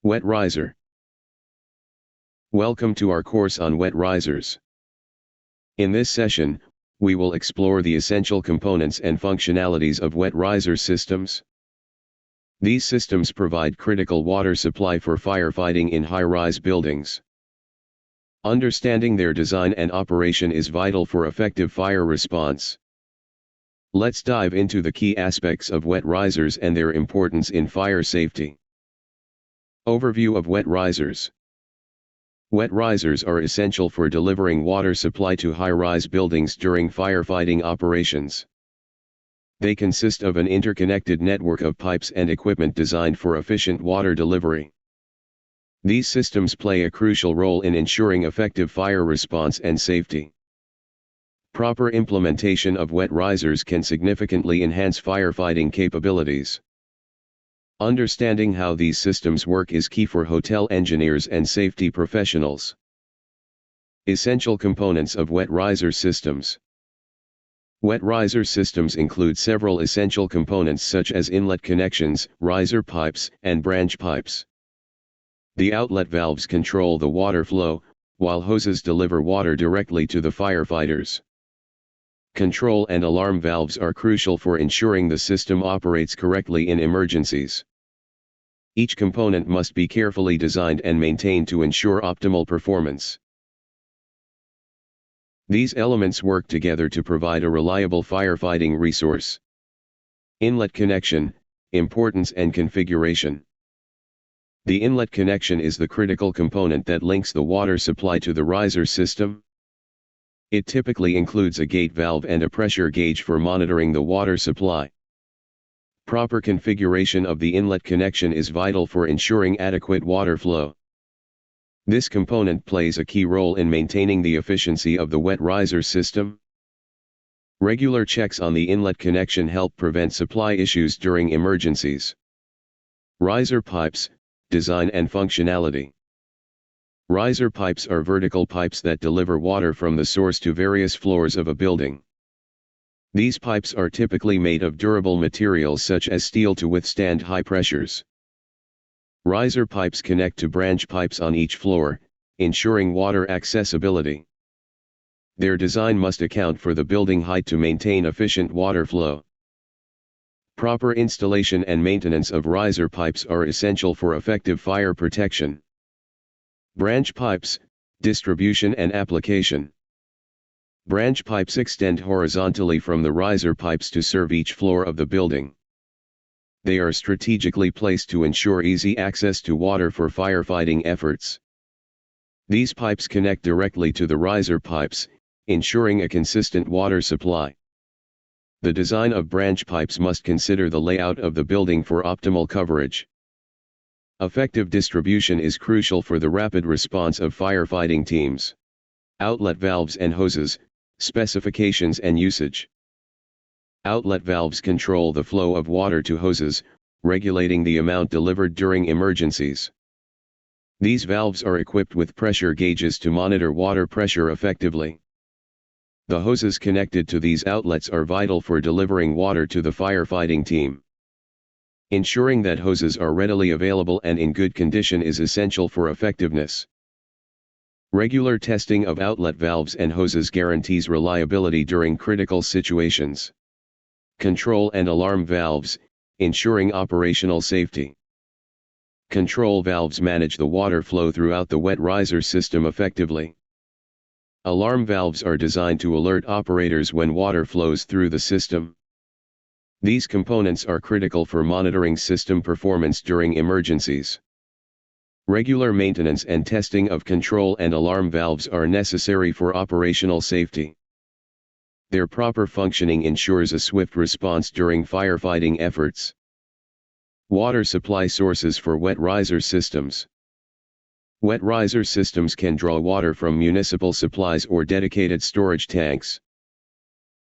Wet riser. Welcome to our course on wet risers. In this session, we will explore the essential components and functionalities of wet riser systems. These systems provide critical water supply for firefighting in high-rise buildings. Understanding their design and operation is vital for effective fire response. Let's dive into the key aspects of wet risers and their importance in fire safety. Overview of wet risers. Wet risers are essential for delivering water supply to high-rise buildings during firefighting operations. They consist of an interconnected network of pipes and equipment designed for efficient water delivery. These systems play a crucial role in ensuring effective fire response and safety. Proper implementation of wet risers can significantly enhance firefighting capabilities. Understanding how these systems work is key for hotel engineers and safety professionals. Essential components of wet riser systems. Wet riser systems include several essential components such as inlet connections, riser pipes, and branch pipes. The outlet valves control the water flow, while hoses deliver water directly to the firefighters. Control and alarm valves are crucial for ensuring the system operates correctly in emergencies. Each component must be carefully designed and maintained to ensure optimal performance. These elements work together to provide a reliable firefighting resource. Inlet connection, importance and configuration. The inlet connection is the critical component that links the water supply to the riser system. It typically includes a gate valve and a pressure gauge for monitoring the water supply. Proper configuration of the inlet connection is vital for ensuring adequate water flow. This component plays a key role in maintaining the efficiency of the wet riser system. Regular checks on the inlet connection help prevent supply issues during emergencies. Riser pipes, design and functionality. Riser pipes are vertical pipes that deliver water from the source to various floors of a building. These pipes are typically made of durable materials such as steel to withstand high pressures. Riser pipes connect to branch pipes on each floor, ensuring water accessibility. Their design must account for the building height to maintain efficient water flow. Proper installation and maintenance of riser pipes are essential for effective fire protection. Branch pipes, distribution and application. Branch pipes extend horizontally from the riser pipes to serve each floor of the building. They are strategically placed to ensure easy access to water for firefighting efforts. These pipes connect directly to the riser pipes, ensuring a consistent water supply. The design of branch pipes must consider the layout of the building for optimal coverage. Effective distribution is crucial for the rapid response of firefighting teams. Outlet valves and hoses, specifications and usage. Outlet valves control the flow of water to hoses, regulating the amount delivered during emergencies. These valves are equipped with pressure gauges to monitor water pressure effectively. The hoses connected to these outlets are vital for delivering water to the firefighting team. Ensuring that hoses are readily available and in good condition is essential for effectiveness. Regular testing of outlet valves and hoses guarantees reliability during critical situations. Control and alarm valves, ensuring operational safety. Control valves manage the water flow throughout the wet riser system effectively. Alarm valves are designed to alert operators when water flows through the system. These components are critical for monitoring system performance during emergencies. Regular maintenance and testing of control and alarm valves are necessary for operational safety. Their proper functioning ensures a swift response during firefighting efforts. Water supply sources for wet riser systems. Wet riser systems can draw water from municipal supplies or dedicated storage tanks.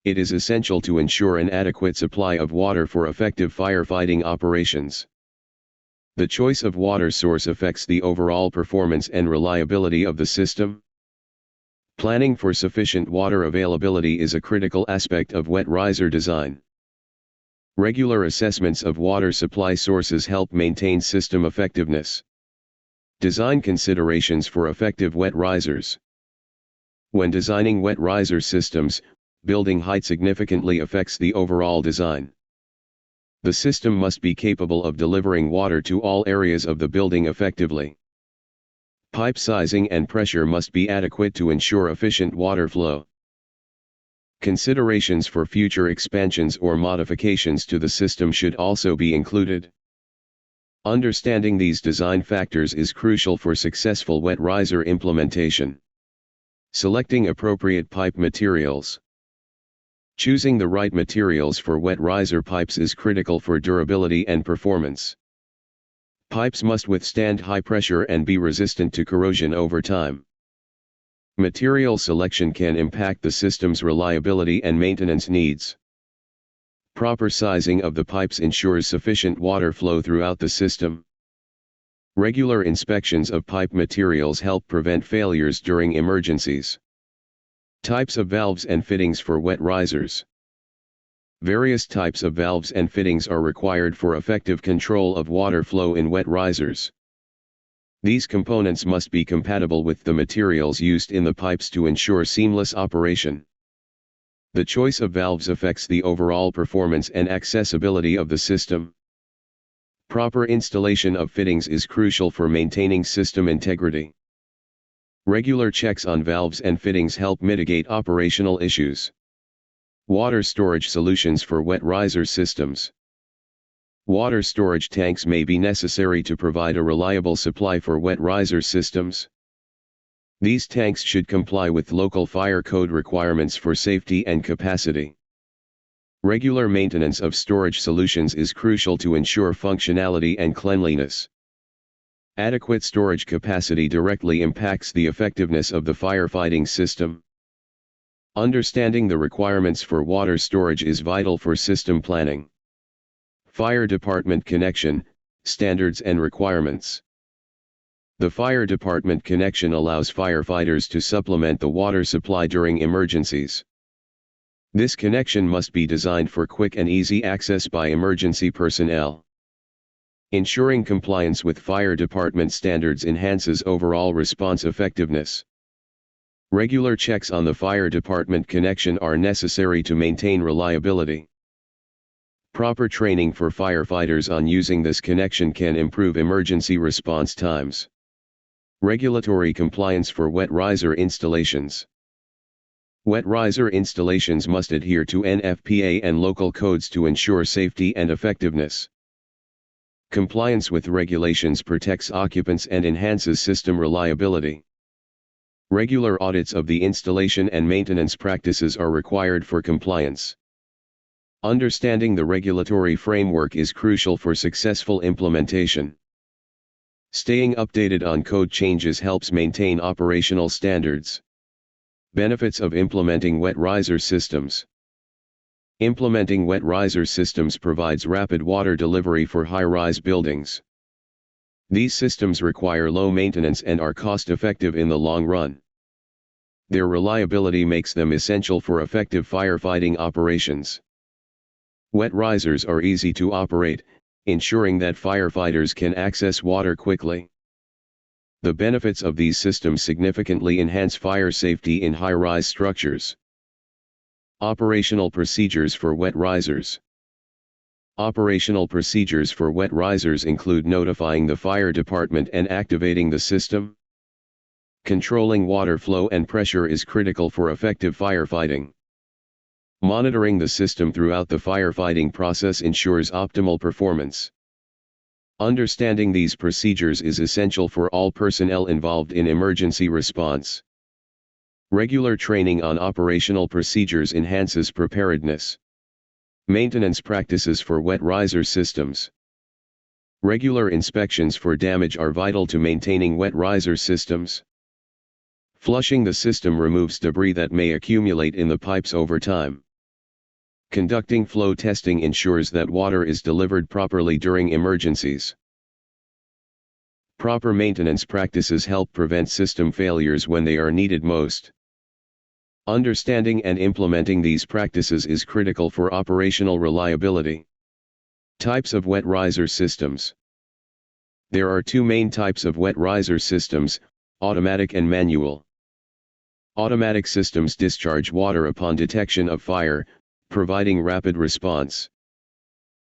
It is essential to ensure an adequate supply of water for effective firefighting operations. The choice of water source affects the overall performance and reliability of the system. Planning for sufficient water availability is a critical aspect of wet riser design. Regular assessments of water supply sources help maintain system effectiveness. Design considerations for effective wet risers. When designing wet riser systems, building height significantly affects the overall design. The system must be capable of delivering water to all areas of the building effectively. Pipe sizing and pressure must be adequate to ensure efficient water flow. Considerations for future expansions or modifications to the system should also be included. Understanding these design factors is crucial for successful wet riser implementation. Selecting appropriate pipe materials. Choosing the right materials for wet riser pipes is critical for durability and performance. Pipes must withstand high pressure and be resistant to corrosion over time. Material selection can impact the system's reliability and maintenance needs. Proper sizing of the pipes ensures sufficient water flow throughout the system. Regular inspections of pipe materials help prevent failures during emergencies. Types of valves and fittings for wet risers. Various types of valves and fittings are required for effective control of water flow in wet risers. These components must be compatible with the materials used in the pipes to ensure seamless operation. The choice of valves affects the overall performance and accessibility of the system. Proper installation of fittings is crucial for maintaining system integrity. Regular checks on valves and fittings help mitigate operational issues. Water storage solutions for wet riser systems. Water storage tanks may be necessary to provide a reliable supply for wet riser systems. These tanks should comply with local fire code requirements for safety and capacity. Regular maintenance of storage solutions is crucial to ensure functionality and cleanliness. Adequate storage capacity directly impacts the effectiveness of the firefighting system. Understanding the requirements for water storage is vital for system planning. Fire department connection, standards and requirements. The fire department connection allows firefighters to supplement the water supply during emergencies. This connection must be designed for quick and easy access by emergency personnel. Ensuring compliance with fire department standards enhances overall response effectiveness. Regular checks on the fire department connection are necessary to maintain reliability. Proper training for firefighters on using this connection can improve emergency response times. Regulatory compliance for wet riser installations. Wet riser installations must adhere to NFPA and local codes to ensure safety and effectiveness. Compliance with regulations protects occupants and enhances system reliability. Regular audits of the installation and maintenance practices are required for compliance. Understanding the regulatory framework is crucial for successful implementation. Staying updated on code changes helps maintain operational standards. Benefits of implementing wet riser systems. Implementing wet riser systems provides rapid water delivery for high-rise buildings. These systems require low maintenance and are cost-effective in the long run. Their reliability makes them essential for effective firefighting operations. Wet risers are easy to operate, ensuring that firefighters can access water quickly. The benefits of these systems significantly enhance fire safety in high-rise structures. Operational procedures for wet risers. Operational procedures for wet risers include notifying the fire department and activating the system. Controlling water flow and pressure is critical for effective firefighting. Monitoring the system throughout the firefighting process ensures optimal performance. Understanding these procedures is essential for all personnel involved in emergency response. Regular training on operational procedures enhances preparedness. Maintenance practices for wet riser systems. Regular inspections for damage are vital to maintaining wet riser systems. Flushing the system removes debris that may accumulate in the pipes over time. Conducting flow testing ensures that water is delivered properly during emergencies. Proper maintenance practices help prevent system failures when they are needed most. Understanding and implementing these practices is critical for operational reliability. Types of wet riser systems. There are two main types of wet riser systems, automatic and manual. Automatic systems discharge water upon detection of fire, providing rapid response.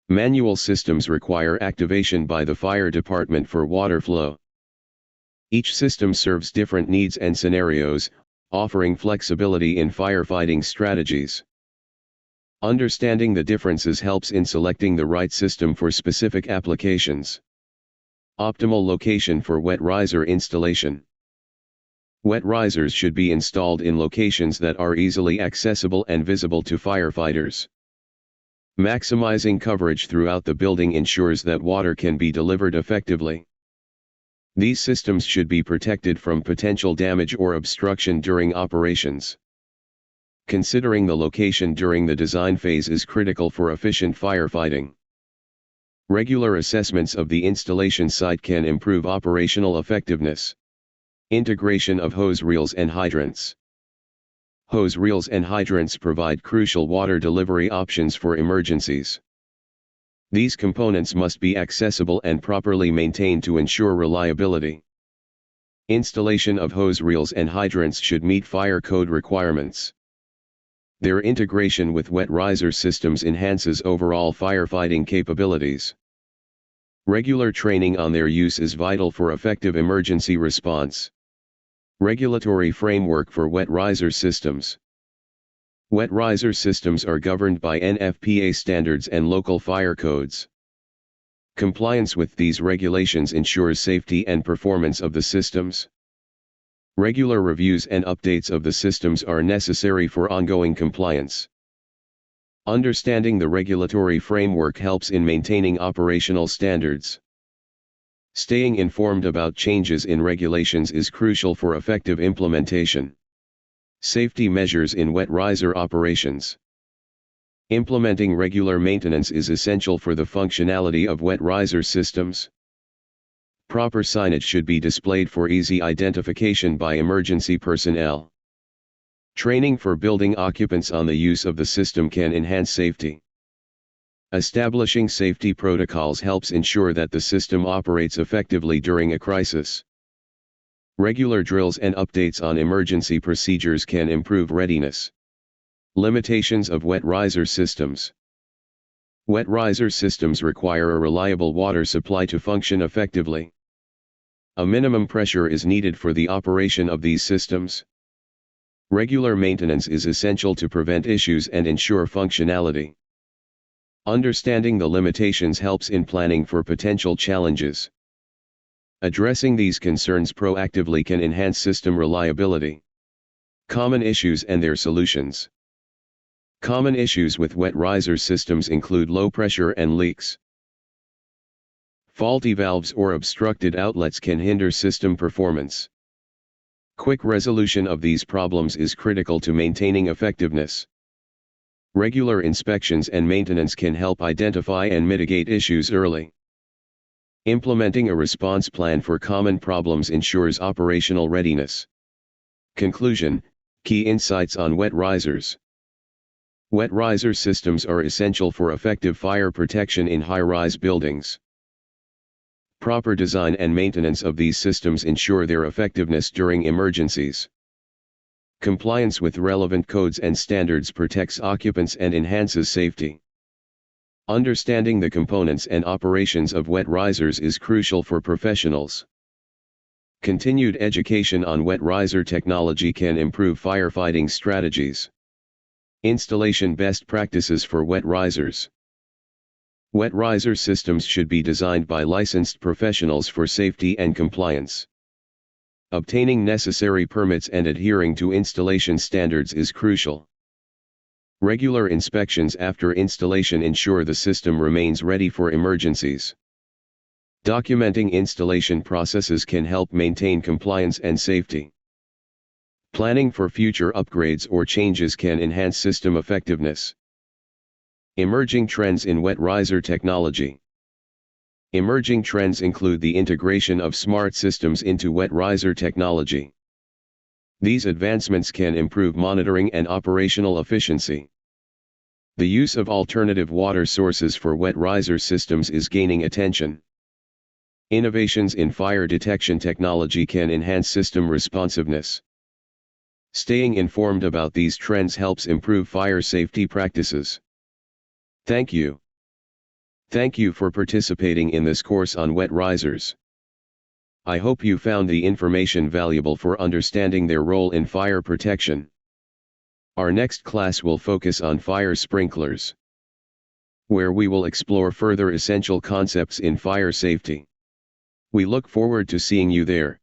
Manual systems require activation by the fire department for water flow. Each system serves different needs and scenarios, offering flexibility in firefighting strategies. Understanding the differences helps in selecting the right system for specific applications. Optimal location for wet riser installation. Wet risers should be installed in locations that are easily accessible and visible to firefighters. Maximizing coverage throughout the building ensures that water can be delivered effectively. These systems should be protected from potential damage or obstruction during operations. Considering the location during the design phase is critical for efficient firefighting. Regular assessments of the installation site can improve operational effectiveness. Integration of hose reels and hydrants. Hose reels and hydrants provide crucial water delivery options for emergencies. These components must be accessible and properly maintained to ensure reliability. Installation of hose reels and hydrants should meet fire code requirements. Their integration with wet riser systems enhances overall firefighting capabilities. Regular training on their use is vital for effective emergency response. Regulatory framework for wet riser systems. Wet riser systems are governed by NFPA standards and local fire codes. Compliance with these regulations ensures safety and performance of the systems. Regular reviews and updates of the systems are necessary for ongoing compliance. Understanding the regulatory framework helps in maintaining operational standards. Staying informed about changes in regulations is crucial for effective implementation. Safety measures in wet riser operations. Implementing regular maintenance is essential for the functionality of wet riser systems. Proper signage should be displayed for easy identification by emergency personnel. Training for building occupants on the use of the system can enhance safety. Establishing safety protocols helps ensure that the system operates effectively during a crisis. Regular drills and updates on emergency procedures can improve readiness. Limitations of wet riser systems. Wet riser systems require a reliable water supply to function effectively. A minimum pressure is needed for the operation of these systems. Regular maintenance is essential to prevent issues and ensure functionality. Understanding the limitations helps in planning for potential challenges. Addressing these concerns proactively can enhance system reliability. Common issues and their solutions. Common issues with wet riser systems include low pressure and leaks. Faulty valves or obstructed outlets can hinder system performance. Quick resolution of these problems is critical to maintaining effectiveness. Regular inspections and maintenance can help identify and mitigate issues early. Implementing a response plan for common problems ensures operational readiness. Conclusion: key insights on wet risers. Wet riser systems are essential for effective fire protection in high-rise buildings. Proper design and maintenance of these systems ensure their effectiveness during emergencies. Compliance with relevant codes and standards protects occupants and enhances safety. Understanding the components and operations of wet risers is crucial for professionals. Continued education on wet riser technology can improve firefighting strategies. Installation best practices for wet risers. Wet riser systems should be designed by licensed professionals for safety and compliance. Obtaining necessary permits and adhering to installation standards is crucial. Regular inspections after installation ensure the system remains ready for emergencies. Documenting installation processes can help maintain compliance and safety. Planning for future upgrades or changes can enhance system effectiveness. Emerging trends in wet riser technology. Emerging trends include the integration of smart systems into wet riser technology. These advancements can improve monitoring and operational efficiency. The use of alternative water sources for wet riser systems is gaining attention. Innovations in fire detection technology can enhance system responsiveness. Staying informed about these trends helps improve fire safety practices. Thank you. Thank you for participating in this course on wet risers. I hope you found the information valuable for understanding their role in fire protection. Our next class will focus on fire sprinklers, where we will explore further essential concepts in fire safety. We look forward to seeing you there.